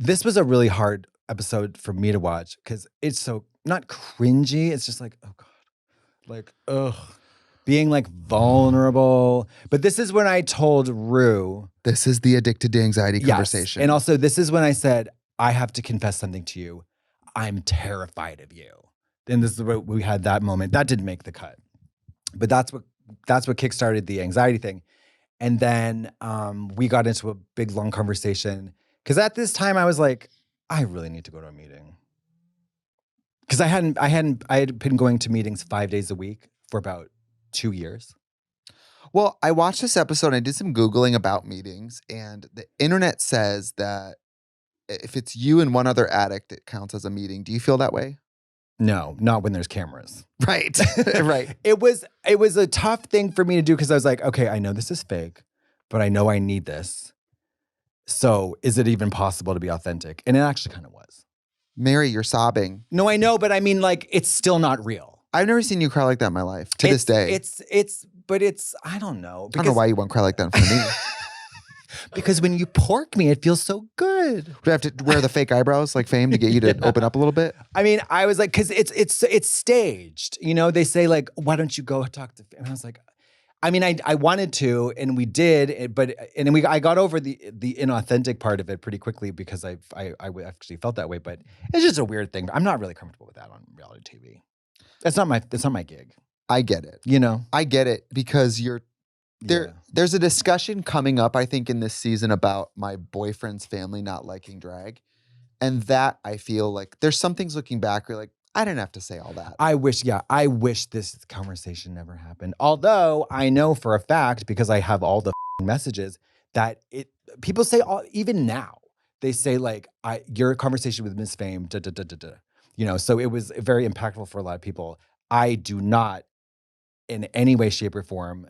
This was a really hard episode for me to watch because it's so not cringy. It's just like, oh God. Like, ugh. Being like vulnerable. But this is when I told Ru. This is the addicted to anxiety yes, conversation. And also this is when I said, I have to confess something to you. I'm terrified of you. And this is where we had that moment. That didn't make the cut. But that's what kickstarted the anxiety thing. And then we got into a big long conversation. Because at this time I was like, I really need to go to a meeting. Because I had been going to meetings 5 days a week for about 2 years. Well, I watched this episode and I did some Googling about meetings, and the internet says that if it's you and one other addict, it counts as a meeting. Do you feel that way? No, not when there's cameras. Right. Right. It was a tough thing for me to do because I was like, okay, I know this is fake, but I know I need this. So is it even possible to be authentic? And it actually kind of was. Mary, you're sobbing. No, I know, but I mean, like, it's still not real. I've never seen you cry like that in my life, to this day. But I don't know. I don't know why you won't cry like that in front of me. Because when you pork me, it feels so good. Do I have to wear the fake eyebrows like Fame to get you to open up a little bit? I mean, I was like, because it's staged. You know, they say like, why don't you go talk to Fame? And I was like, I mean, I wanted to, and we did, but I got over the inauthentic part of it pretty quickly because I actually felt that way. But it's just a weird thing. I'm not really comfortable with that on reality TV. That's not my gig. I get it. You know, I get it because there's a discussion coming up, I think, in this season about my boyfriend's family not liking drag, and that I feel like there's some things looking back where like, I didn't have to say all that. I wish this conversation never happened. Although I know for a fact, because I have all the messages, that people say even now, they say like, your conversation with Miss Fame, da, da, da, da, da. You know, so it was very impactful for a lot of people. I do not in any way, shape, or form,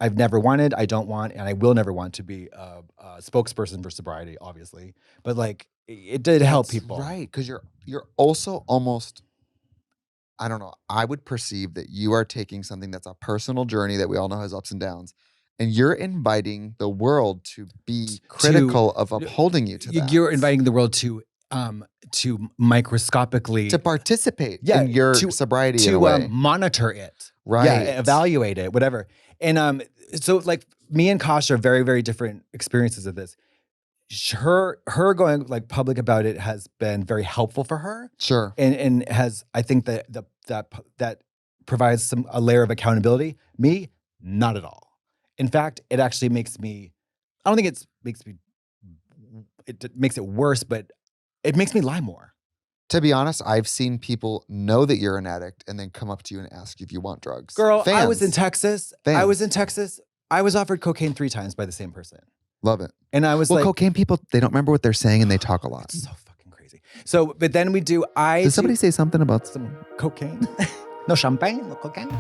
I've never wanted, I don't want, and I will never want to be a spokesperson for sobriety, obviously. But like, it did help people. Right, because you're also almost, I don't know, I would perceive that you are taking something that's a personal journey that we all know has ups and downs, and you're inviting the world to be critical of upholding you to that. You're inviting the world to microscopically to participate in your sobriety in a way. Monitor it, right? Yeah, evaluate it, whatever. And so like me and Kasha are very, very different experiences of this. Her going like public about it has been very helpful for her. Sure, and has, I think that provides a layer of accountability. Me, not at all. In fact, it actually makes me. I don't think it makes it worse, but it makes me lie more. To be honest, I've seen people know that you're an addict and then come up to you and ask you if you want drugs. Girl, Fans. I was in Texas. I was offered cocaine 3 times by the same person. Love it. And I was like, cocaine people, they don't remember what they're saying and they talk a lot. It's so fucking crazy. So, but then we do, Did somebody say something about some cocaine? No champagne, no cocaine.